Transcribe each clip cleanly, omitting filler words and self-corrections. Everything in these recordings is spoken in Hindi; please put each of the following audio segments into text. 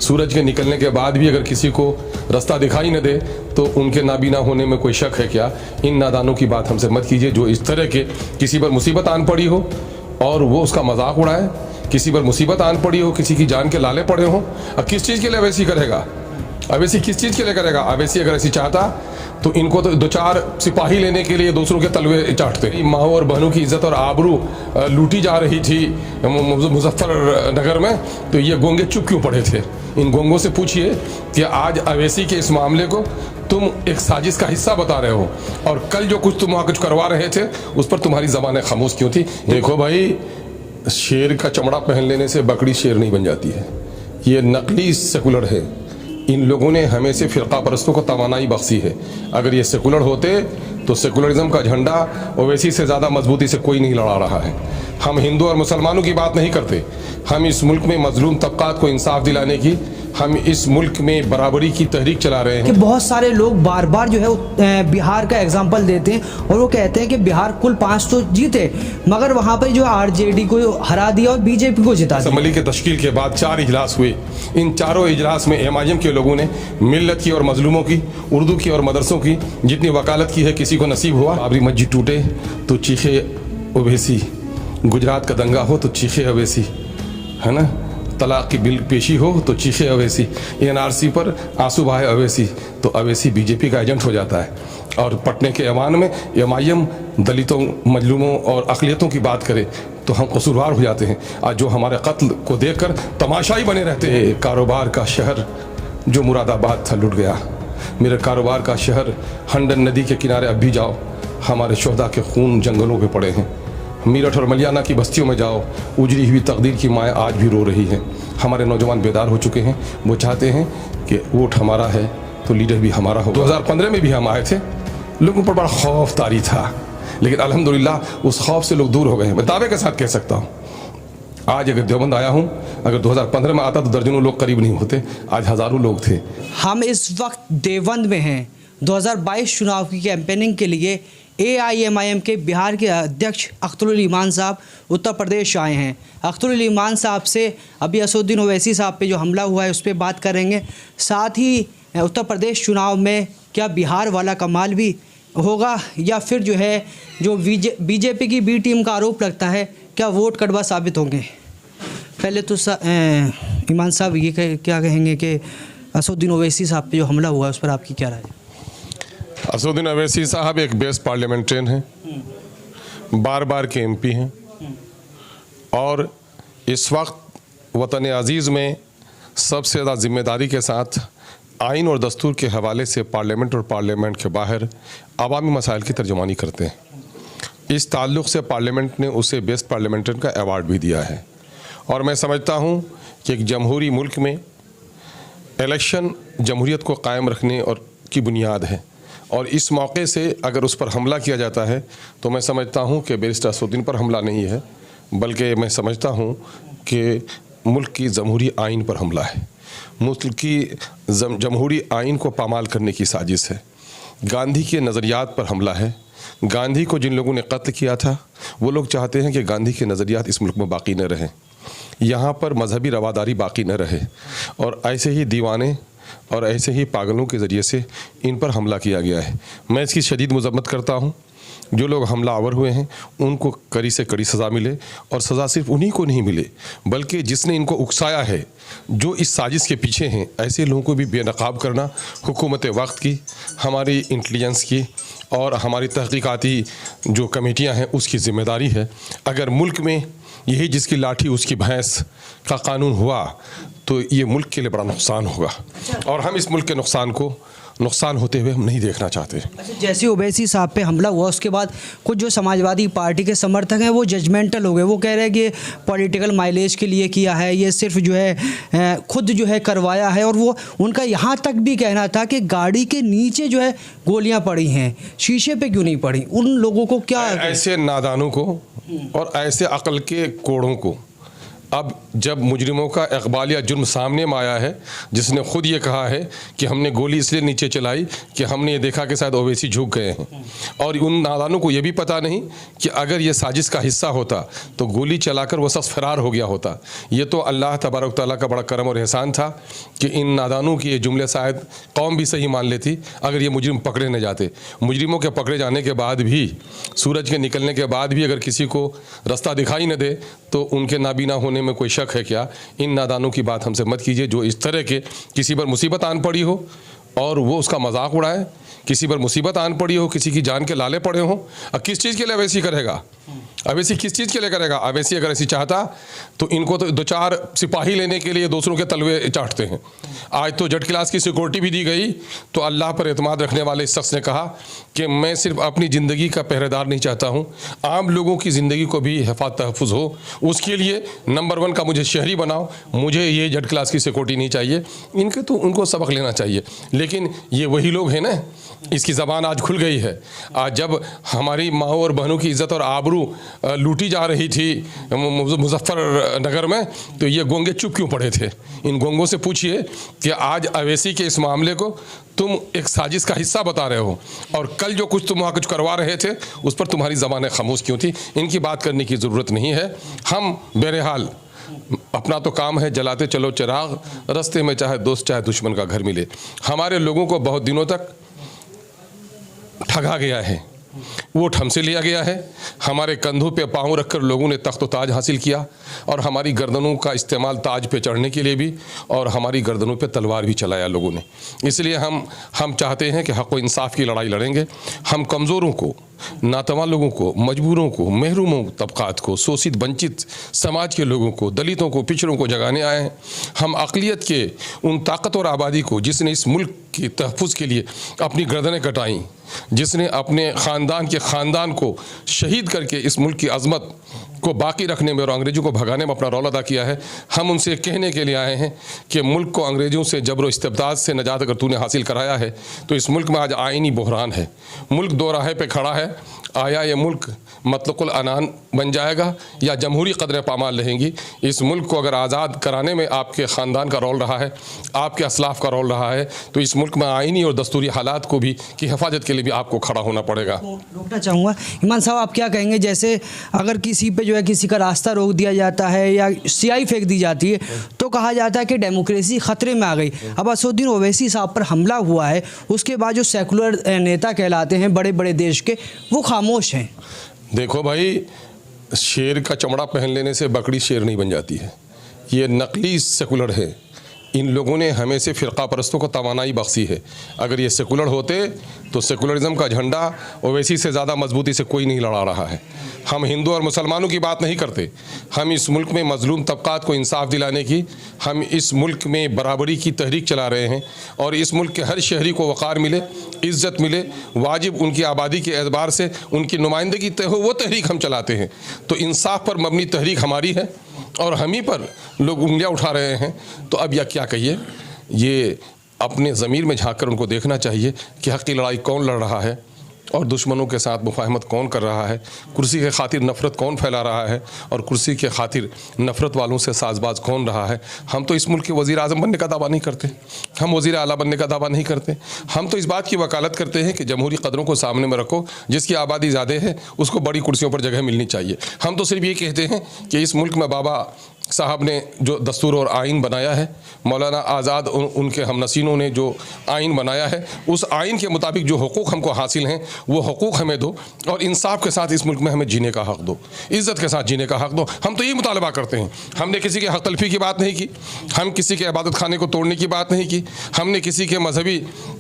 सूरज के निकलने के बाद भी अगर किसी को रास्ता दिखाई न दे तो उनके नाबीना होने में कोई शक है क्या? इन नादानों की बात हमसे मत कीजिए जो इस तरह के किसी पर मुसीबत आन पड़ी हो और वो उसका मजाक उड़ाए, किसी पर मुसीबत आन पड़ी हो, किसी की जान के लाले पड़े हों। अब किस चीज़ के लिए अवैसी करेगा? अवैसी किस चीज़ के लिए करेगा? अवैसी अगर ऐसी चाहता तो इनको तो 2-4 सिपाही लेने के लिए दूसरों के तलवे चाटते। माँ और बहनों की इज्जत और आबरू लूटी जा रही थी मुजफ्फरनगर में, तो ये गोंगे चुप क्यों पड़े थे? इन गोंगों से पूछिए कि आज अवैसी के इस मामले को तुम एक साजिश का हिस्सा बता रहे हो और कल जो कुछ तुम वहाँ कुछ करवा रहे थे उस पर तुम्हारी ज़बानें खामोश क्यों थी? देखो भाई, शेर का चमड़ा पहन लेने से बकरी शेर नहीं बन जाती है। ये नकली सेकुलर है। इन लोगों ने हमें से फ़िरका परस्तों को तवानाई बख्शी है। अगर ये सेकुलर होते तो सेकुलरिज्म का झंडा ओवैसी से ज़्यादा मजबूती से कोई नहीं लड़ा रहा है। हम हिंदू और मुसलमानों की बात नहीं करते, हम इस मुल्क में मजलूम तबकात को इंसाफ दिलाने की, हम इस मुल्क में बराबरी की तहरीक चला रहे हैं। कि बहुत सारे लोग बार बार जो है बिहार का एग्जाम्पल देते हैं और वो कहते हैं कि बिहार कुल 5 तो जीते मगर वहाँ पर जो आरजेडी को हरा दिया और बीजेपी को जिता दिया। असम्बली के तश्कील के बाद 4 इजलास हुए। इन चारों इजलास में एमआईएम के लोगों ने मिल्लत की और मजलूमों की, उर्दू की और मदरसों की जितनी वकालत की है किसी को नसीब हुआ। बाबरी मस्जिद टूटे तो चीखे ओवैसी, गुजरात का दंगा हो तो चीखे ओवैसी, है ना, तलाक की बिल पेशी हो तो चीखे अवैसी, एनआरसी पर आंसू बहाए अवैसी, तो अवैसी बीजेपी का एजेंट हो जाता है। और पटने के ऐवान में एमआईएम दलितों, मजलूमों और अक़लियतों की बात करे तो हम कसूरवार हो जाते हैं। आज जो हमारे कत्ल को देखकर तमाशाई बने रहते हैं। कारोबार का शहर जो मुरादाबाद था लुट गया। मेरे कारोबार का शहर हंडन नदी के किनारे अब भी जाओ, हमारे शोहदा के खून जंगलों पे पड़े हैं। मीरठ और मलियाना की बस्तियों में जाओ, उजड़ी हुई तकदीर की माएँ आज भी रो रही हैं। हमारे नौजवान बेदार हो चुके हैं, वो चाहते हैं कि वोट हमारा है तो लीडर भी हमारा हो। 2015 में भी हम आए थे, लोगों पर बड़ा खौफ तारी था, लेकिन अल्हम्दुलिल्लाह उस खौफ से लोग दूर हो गए हैं। मैं दावे के साथ कह सकता हूँ, आज अगर देवबंद आया हूँ, अगर 2015 में आता तो दर्जनों लोग करीब नहीं होते, आज हज़ारों लोग थे। हम इस वक्त देवबंद में हैं। 2022 चुनाव की कैंपेनिंग के लिए AIMIM के बिहार के अध्यक्ष अख्तरुल ईमान साहब उत्तर प्रदेश आए हैं। अख्तरुल ईमान साहब से अभी असदुद्दीन ओवैसी साहब पे जो हमला हुआ है उस पर बात करेंगे। साथ ही उत्तर प्रदेश चुनाव में क्या बिहार वाला कमाल भी होगा या फिर जो है जो बीजेपी की बी टीम का आरोप लगता है क्या वोट कड़वा साबित होंगे? पहले तो ईमान साहब ये क्या कहेंगे कि असदुद्दीन ओवैसी साहब पे जो हमला हुआ है उस पर आपकी क्या राय है? असदुद्दीन ओवैसी साहब एक बेस्ट पार्लियामेंट्रियन हैं, बार के MP हैं और इस वक्त वतन अजीज़ में सबसे ज़्यादा जिम्मेदारी के साथ आइन और दस्तूर के हवाले से पार्लियामेंट और पार्लियामेंट के बाहर अवामी मसाइल की तर्जुमानी करते हैं। इस ताल्लुक़ से पार्लियामेंट ने उसे बेस्ट पार्लियामेंट्रियन का अवार्ड भी दिया है और मैं समझता हूँ कि एक जमहूरी मुल्क में इलेक्शन जमहूरियत को कायम रखने और की बुनियाद है और इस मौके से अगर उस पर हमला किया जाता है तो मैं समझता हूँ कि बैरिस्टर असदुद्दीन पर हमला नहीं है, बल्कि मैं समझता हूँ कि मुल्क की जमहूरी आइन पर हमला है। मुल्क की जमहूरी आइन को पामाल करने की साजिश है। गांधी के नज़रियात पर हमला है। गांधी को जिन लोगों ने कत्ल किया था वो लोग चाहते हैं कि गांधी के नज़रियात इस मुल्क में बाकी न रहें, यहाँ पर मजहबी रवादारी बाकी न रहे और ऐसे ही दीवाने और ऐसे ही पागलों के ज़रिए से इन पर हमला किया गया है। मैं इसकी शदीद मज़म्मत करता हूँ। जो लोग हमलावर हुए हैं उनको कड़ी से कड़ी सज़ा मिले और सज़ा सिर्फ उन्हीं को नहीं मिले बल्कि जिसने इनको उकसाया है, जो इस साजिश के पीछे हैं, ऐसे लोगों को भी बेनकाब करना हुकूमत वक्त की, हमारी इंटेलिजेंस की और हमारी तहकीकाती जो कमेटियाँ हैं उसकी ज़िम्मेदारी है। अगर मुल्क में यही जिसकी लाठी उसकी भैंस का कानून हुआ तो ये मुल्क के लिए बड़ा नुकसान होगा और हम इस मुल्क के नुकसान को नुकसान होते हुए हम नहीं देखना चाहते। अच्छा, जैसे ओवैसी साहब पे हमला हुआ उसके बाद कुछ जो समाजवादी पार्टी के समर्थक हैं वो जजमेंटल हो गए। वो कह रहे हैं कि पॉलिटिकल माइलेज के लिए किया है, ये सिर्फ जो है खुद जो है करवाया है और वो उनका यहाँ तक भी कहना था कि गाड़ी के नीचे जो है गोलियाँ पड़ी हैं, शीशे पे क्यों नहीं पड़ी? उन लोगों को क्या, ऐसे नादानों को और ऐसे अक्ल के कोड़ों को अब जब मुजरिमों का इकबाल या जुर्म सामने में आया है, जिसने खुद ये कहा है कि हमने गोली इसलिए नीचे चलाई कि हमने ये देखा कि शायद ओवैसी झुक गए हैं, और उन नादानों को ये भी पता नहीं कि अगर ये साजिश का हिस्सा होता तो गोली चलाकर वो शख्स फरार हो गया होता। ये तो अल्लाह तबारक तआला का बड़ा करम और एहसान था कि इन नादानों की ये जुमले शायद कौम भी सही मान लेती अगर ये मुजरिम पकड़े न जाते। मुजरिमों के पकड़े जाने के बाद भी, सूरज के निकलने के बाद भी अगर किसी को रास्ता दिखाई न दे तो उनके नाबीना होने में कोई शक है क्या? इन नादानों की बात हमसे मत कीजिए जो इस तरह के किसी पर मुसीबत आन पड़ी हो और वो उसका मजाक उड़ाए, किसी पर मुसीबत आन पड़ी हो, किसी की जान के लाले पड़े हों। अब किस चीज़ के लिए अवैसी करेगा? अवैसी किस चीज़ के लिए करेगा? अवैसी अगर ऐसी चाहता तो इनको तो 2-4 सिपाही लेने के लिए दूसरों के तलवे चाटते हैं। आज तो जट क्लास की सिक्योरिटी भी दी गई तो अल्लाह पर एतमाद रखने वाले इस शख्स ने कहा कि मैं सिर्फ अपनी ज़िंदगी का पहरेदार नहीं चाहता हूँ, आम लोगों की ज़िंदगी को भी तहफ़्फ़ुज़ हो, उसके लिए नंबर 1 का मुझे शहरी बनाओ, मुझे ये जट क्लास की सिक्योरिटी नहीं चाहिए। इनके तो उनको सबक लेना चाहिए। लेकिन ये वही लोग हैं ना, इसकी ज़बान आज खुल गई है। आज जब हमारी माओ और बहनों की इज़्ज़त और आबरू लूटी जा रही थी मुजफ्फरनगर में, तो ये गोंगे चुप क्यों पड़े थे? इन गोंगों से पूछिए कि आज अवैसी के इस मामले को तुम एक साजिश का हिस्सा बता रहे हो और कल जो कुछ तुम वहाँ कुछ करवा रहे थे उस पर तुम्हारी ज़बानें खामोश क्यों थी? इनकी बात करने की ज़रूरत नहीं है। हम बहरहाल अपना तो काम है जलाते चलो चिराग, रास्ते में चाहे दोस्त चाहे दुश्मन का घर मिले। हमारे लोगों को बहुत दिनों तक ठगा गया है, वोट हमसे लिया गया है। हमारे कंधों पे पाँव रखकर लोगों ने तख्त ताज हासिल किया और हमारी गर्दनों का इस्तेमाल ताज पे चढ़ने के लिए भी, और हमारी गर्दनों पे तलवार भी चलाया लोगों ने। इसलिए हम चाहते हैं कि हक़ व इंसाफ की लड़ाई लड़ेंगे। हम कमज़ोरों को, नातवा लोगों को, मजबूरों को, महरूमों तबक़ात को, शोषित वंचित समाज के लोगों को, दलितों को, पिछड़ों को जगाने आए हैं। हम अक़लियत के उन ताकतवर आबादी को जिसने इस मुल्क की तहफ़्फ़ुज़ के लिए अपनी गर्दनें कटाईं, जिसने अपने ख़ानदान के ख़ानदान को शहीद करके इस मुल्क की अज़मत को बाकी रखने में और अंग्रेज़ों को भगाने में अपना रोल अदा किया है, हम उनसे कहने के लिए आए हैं कि मुल्क को अंग्रेज़ों से जबर इस्तिबदाद से निजात अगर तूने हासिल कराया है तो इस मुल्क में आज आइनी बहरान है। मुल्क दो राह पे खड़ा है। आया ये मुल्क मतलकुल अनान बन जाएगा या जमहूरी कदरें पामाल रहेंगी? इस मुल्क को अगर आज़ाद कराने में आपके ख़ानदान का रोल रहा है, आपके असलाफ़ का रोल रहा है, तो इस मुल्क में आइनी और दस्तूरी हालात को भी की हिफाजत के लिए भी आपको खड़ा होना पड़ेगा। रोकना चाहूँगा ईमान साहब, आप क्या कहेंगे? जैसे अगर किसी पे जो है किसी का रास्ता रोक दिया जाता है या स्याही फेंक दी जाती है तो कहा जाता है कि डेमोक्रेसी ख़तरे में आ गई। अब असदुद्दीन ओवैसी साहब पर हमला हुआ है, उसके बाद जो सेकुलर नेता कहलाते हैं बड़े बड़े देश के, वो खामोश हैं। देखो भाई, शेर का चमड़ा पहन लेने से बकरी शेर नहीं बन जाती है। ये नकली सेकुलर है। इन लोगों ने हमें से फ़िरका परस्तों को तवानाई बख्शी है। अगर ये सेकुलर होते तो सेकुलरिज़म का झंडा ओवैसी से ज़्यादा मजबूती से कोई नहीं लड़ा रहा है। हम हिंदू और मुसलमानों की बात नहीं करते, हम इस मुल्क में मजलूम तबक़ात को इंसाफ दिलाने की, हम इस मुल्क में बराबरी की तहरीक चला रहे हैं और इस मुल्क के हर शहरी को वक़ार मिले, इज़्ज़त मिले, वाजिब उनकी आबादी के एतबार से उनकी नुमाइंदगी तय हो, वो तहरीक हम चलाते हैं। तो इंसाफ पर मबनी तहरीक हमारी है और हम ही पर लोग उंगलियां उठा रहे हैं। तो अब यह क्या कहिए, ये अपने ज़मीर में झांक कर उनको देखना चाहिए कि हक़ की लड़ाई कौन लड़ रहा है और दुश्मनों के साथ मुफाहमत कौन कर रहा है, कुर्सी के खातिर नफ़रत कौन फैला रहा है और कुर्सी के खातिर नफ़रत वालों से साजबाज कौन रहा है। हम तो इस मुल्क के वज़ीर आज़म बनने का दावा नहीं करते, हम वज़ीर आला बनने का दावा नहीं करते। हम तो इस बात की वकालत करते हैं कि जमहूरी कदरों को सामने में रखो, जिसकी आबादी ज़्यादा है उसको बड़ी कुर्सियों पर जगह मिलनी चाहिए। हम तो सिर्फ ये कहते हैं कि इस मुल्क में बाबा साहब ने जो दस्तूर और आइन बनाया है, मौलाना आज़ाद उनके हमनसीनों ने जो आइन बनाया है, उस आइन के मुताबिक जो हुकूक़ हमको हासिल हैं वो हुकूक़ हमें दो और इंसाफ के साथ इस मुल्क में हमें जीने का हक़ दो, इज़्ज़त के साथ जीने का हक़ दो। हम तो यही मुतालबा करते हैं। हमने किसी के हक़ तलफ़ी की बात नहीं की, हम किसी के इबादत खाने को तोड़ने की बात नहीं की, हमने किसी के मजहबी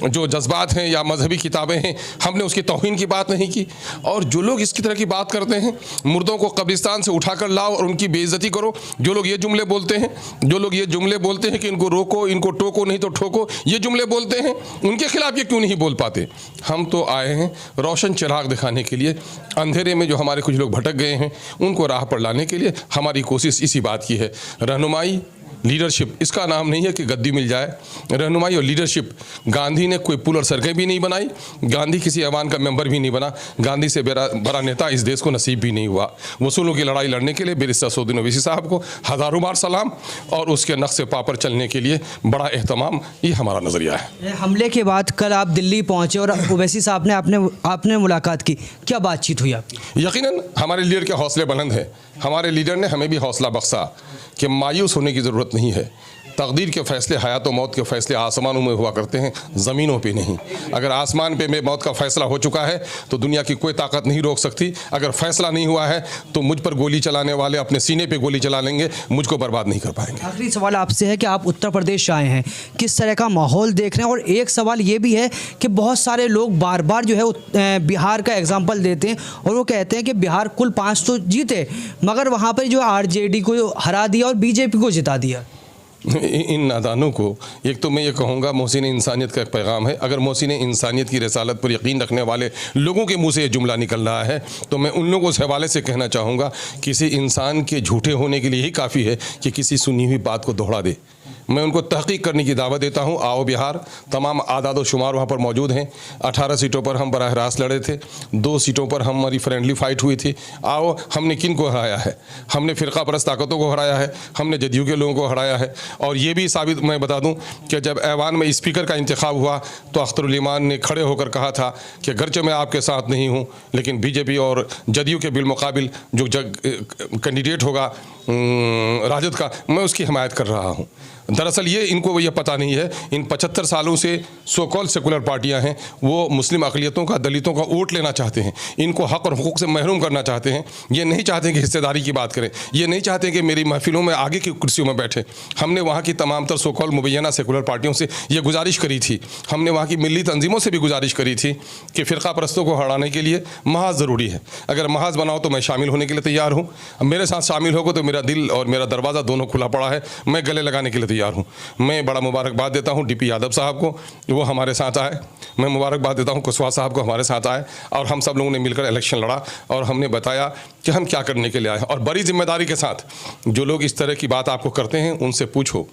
जो जज्बात हैं या मजहबी किताबें हैं हमने उसकी तौहीन की बात नहीं की। और जो लोग इसकी तरह की बात करते हैं, मुर्दों को कब्रिस्तान से उठा कर लाओ और उनकी बेइज्जती करो, जो लोग ये जुमले बोलते हैं, जो लोग ये जुमले बोलते हैं कि इनको रोको, इनको टोको नहीं तो ठोको, ये जुमले बोलते हैं, उनके खिलाफ ये क्यों नहीं बोल पाते? हम तो आए हैं रोशन चिराग दिखाने के लिए, अंधेरे में जो हमारे कुछ लोग भटक गए हैं उनको राह पर लाने के लिए। हमारी कोशिश इसी बात की है, रहनुमाई लीडरशिप इसका नाम नहीं है कि गद्दी मिल जाए। रहनुमाई और लीडरशिप, गांधी ने कोई पुल और सड़कें भी नहीं बनाई, गांधी किसी ऐवान का मेंबर भी नहीं बना, गांधी से बड़ा नेता इस देश को नसीब भी नहीं हुआ। वसूलों की लड़ाई लड़ने के लिए बैरिस्टर असदुद्दीन ओवैसी साहब को हज़ारों बार सलाम, और उसके नक्शे पा पर चलने के लिए बड़ा एहतमाम, ये हमारा नज़रिया है। हमले के बाद कल आप दिल्ली पहुंचे और ओवैसी साहब ने आपने मुलाकात की, क्या बातचीत हुई आपकी? यकीनन हमारे लीडर के हौसले बुलंद हैं। हमारे लीडर ने हमें भी हौसला बख्शा कि मायूस होने की ज़रूरत नहीं है। तकदीर के फ़ैसले, हयात और मौत के फ़ैसले आसमानों में हुआ करते हैं, ज़मीनों पे नहीं। अगर आसमान पे में मौत का फ़ैसला हो चुका है तो दुनिया की कोई ताकत नहीं रोक सकती। अगर फ़ैसला नहीं हुआ है तो मुझ पर गोली चलाने वाले अपने सीने पे गोली चला लेंगे, मुझको बर्बाद नहीं कर पाएंगे। आखिरी सवाल आपसे है कि आप उत्तर प्रदेश आए हैं, किस तरह का माहौल देख रहे हैं? और एक सवाल ये भी है कि बहुत सारे लोग बार बार जो है बिहार का एग्जाम्पल देते हैं और वो कहते हैं कि बिहार कुल 5 तो जीते, मगर वहाँ पर जो RJD को हरा दिया और BJP को जिता दिया। इन नादानों को, एक तो मैं ये कहूँगा मोहसिन इंसानियत का एक पैगाम है। अगर मोहसिन इंसानियत की रसालत पर यकीन रखने वाले लोगों के मुंह से ये जुमला निकल रहा है तो मैं उन लोगों को उस हवाले से कहना चाहूँगा, किसी इंसान के झूठे होने के लिए ही काफ़ी है कि किसी सुनी हुई बात को दोहरा दे। मैं उनको तहकीक करने की दावत देता हूँ। आओ बिहार, तमाम आदाद व शुमार वहाँ पर मौजूद हैं। 18 सीटों पर हम बराह रास्त लड़े थे, 2 सीटों पर हमारी फ्रेंडली फाइट हुई थी। आओ, हमने किन को हराया है? हमने फ़िरका परस्त ताकतों को हराया है, हमने जदयू के लोगों को हराया है। और ये भी साबित मैं बता दूँ कि जब ऐवान में स्पीकर का इंतखाब हुआ तो अख्तरुल ईमान ने खड़े होकर कहा था कि अगरचे मैं आपके साथ नहीं हूँ, लेकिन BJP और जदयू के बिलमुकाबिल जो कैंडिडेट होगा राजद का, मैं उसकी हिमायत कर रहा हूँ। दरअसल ये इनको ये पता नहीं है, इन 75 सालों से सो कॉल सेकुलर पार्टियां हैं, वो मुस्लिम अक़लियतों का, दलितों का वोट लेना चाहते हैं, इनको हक़ और हुकूक से महरूम करना चाहते हैं। ये नहीं चाहते कि हिस्सेदारी की बात करें, ये नहीं चाहते कि मेरी महफिलों में आगे की कुर्सियों में बैठे। हमने वहाँ की तमाम तर सो कॉल मुबैना सेकुलर पार्टियों से ये गुजारिश करी थी, हमने वहाँ की मिली तंजीमों से भी गुजारिश करी थी कि फ़िरका परस्तों को हराने के लिए महाज ज़रूरी है। अगर महाज बनाओ तो मैं शामिल होने के लिए तैयार हूँ, मेरे साथ शामिल होगा तो मेरा दिल और मेरा दरवाज़ा दोनों खुला पड़ा है, मैं गले लगाने के लिए तैयार हूँ। मैं बड़ा मुबारकबाद देता हूँ DP यादव साहब को, वो हमारे साथ आए। मैं मुबारकबाद देता हूँ कुशवाहा साहब को, हमारे साथ आए और हम सब लोगों ने मिलकर इलेक्शन लड़ा और हमने बताया कि हम क्या करने के लिए आए। और बड़ी जिम्मेदारी के साथ जो लोग इस तरह की बात आपको करते हैं उनसे पूछो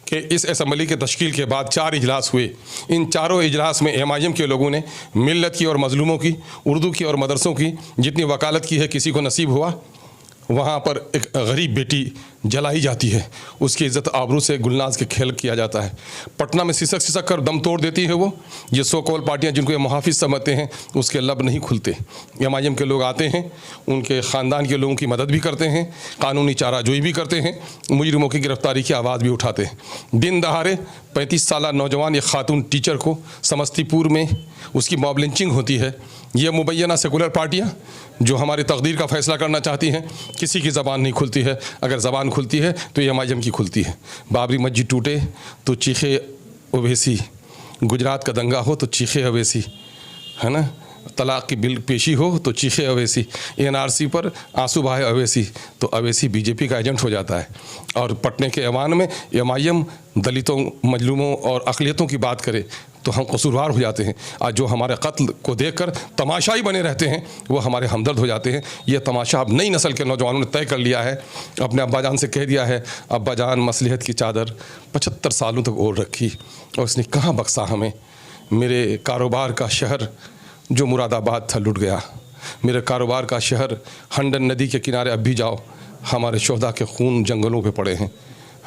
कि इस असम्बली के तश्कील के बाद 4 इजलास हुए, इन चारों इजलास में MIM के लोगों ने मिल्लत की और मजलूमों की, उर्दू की और मदरसों की जितनी वकालत की है किसी को नसीब हुआ? वहाँ पर एक गरीब बेटी जलाई जाती है, उसकी इज़्ज़त आबरू से गुलनाज के खेल किया जाता है। पटना में सिसक कर दम तोड़ देती है वो। ये सो कॉल पार्टियाँ जिनको ये मुहाफिज समझते हैं उसके लब नहीं खुलते। MIM के लोग आते हैं, उनके ख़ानदान के लोगों की मदद भी करते हैं, कानूनी चाराजोई भी करते हैं, मुजरिमों की गिरफ्तारी की आवाज़ भी उठाते हैं। दिन दहाड़े 35 साल नौजवान एक खातून टीचर को समस्तीपुर में उसकी मॉब लिंचिंग होती है। ये मुबैना सेकुलर पार्टियाँ जो हमारी तकदीर का फ़ैसला करना चाहती हैं, किसी की ज़बान नहीं खुलती है। अगर ज़बान खुलती है तो ये MIM की खुलती है। बाबरी मस्जिद टूटे तो चीखे ओवैसी, गुजरात का दंगा हो तो चीखे ओवैसी, है ना, तलाक़ की बिल पेशी हो तो चीखे ओवैसी, NRC पर आंसू बहाए ओवैसी, तो ओवैसी BJP का एजेंट हो जाता है। और पटने के ऐवान में MIM दलितों, मजलूमों और अक़लियतों की बात करे तो हम कसूरवार हो जाते हैं। आज जो हमारे कत्ल को देखकर तमाशाई बने रहते हैं वो हमारे हमदर्द हो जाते हैं। ये तमाशा अब नई नस्ल के नौजवानों ने तय कर लिया है, अपने अब्बा जान से कह दिया है, अब्बा जान मसलिहत की चादर 75 सालों तक ओढ़ रखी और उसने कहाँ बख्शा हमें। मेरे कारोबार का शहर जो मुरादाबाद था लुट गया, मेरे कारोबार का शहर हंडन नदी के किनारे अब भी जाओ, हमारे शोहदा के खून जंगलों पे पड़े हैं।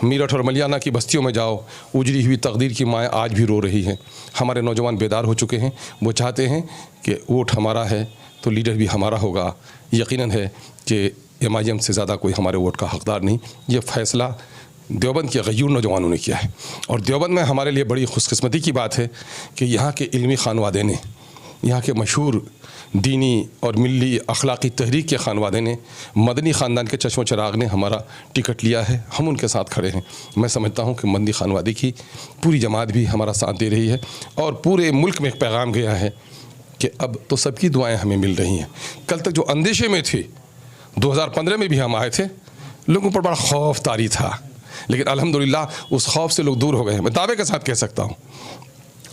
मीरठ और मलियाना की बस्तियों में जाओ, उजड़ी हुई तकदीर की माएँ आज भी रो रही हैं। हमारे नौजवान बेदार हो चुके हैं, वो चाहते हैं कि वोट हमारा है तो लीडर भी हमारा होगा। यकीनन है कि MIM से ज़्यादा कोई हमारे वोट का हकदार नहीं। ये फ़ैसला देवबंद के गयूर नौजवानों ने किया है और देवबंद में हमारे लिए बड़ी खुशकिस्मती की बात है कि यहाँ के इल्मी खानवादे ने, यहाँ के मशहूर दीनी और मिली अखलाक़ी तहरीक के खानवादे ने, मदनी ख़ानदान के चश्मो चिराग ने हमारा टिकट लिया है, हम उनके साथ खड़े हैं। मैं समझता हूँ कि मदनी खानवादे की पूरी जमात भी हमारा साथ दे रही है और पूरे मुल्क में एक पैगाम गया है कि अब तो सबकी दुआएं हमें मिल रही हैं। कल तक जो अंदेशे में थे, 2015 में भी हम आए थे, लोगों पर बड़ा खौफ तारी था, लेकिन अल्हम्दुलिल्लाह उस खौफ से लोग दूर हो गए हैं। मैं दावे के साथ कह सकता हूँ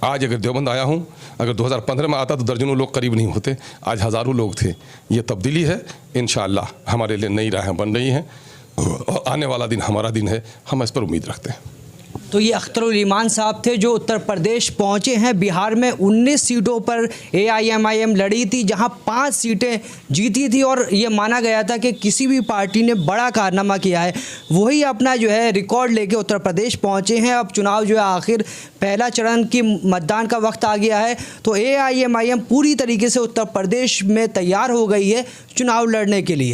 आज अगर देवबंद आया हूँ, अगर 2015 में आता तो दर्जनों लोग करीब नहीं होते, आज हज़ारों लोग थे। ये तब्दीली है, इंशाअल्लाह हमारे लिए नई राहें बन रही हैं। आने वाला दिन हमारा दिन है, हम इस पर उम्मीद रखते हैं। तो ये अख्तरुल ईमान साहब थे जो उत्तर प्रदेश पहुंचे हैं। बिहार में 19 सीटों पर AIMIM लड़ी थी, जहां 5 सीटें जीती थी और ये माना गया था कि किसी भी पार्टी ने बड़ा कारनामा किया है, वही अपना जो है रिकॉर्ड लेके उत्तर प्रदेश पहुंचे हैं। अब चुनाव जो है आखिर पहला चरण की मतदान का वक्त आ गया है, तो AIMIM पूरी तरीके से उत्तर प्रदेश में तैयार हो गई है चुनाव लड़ने के लिए।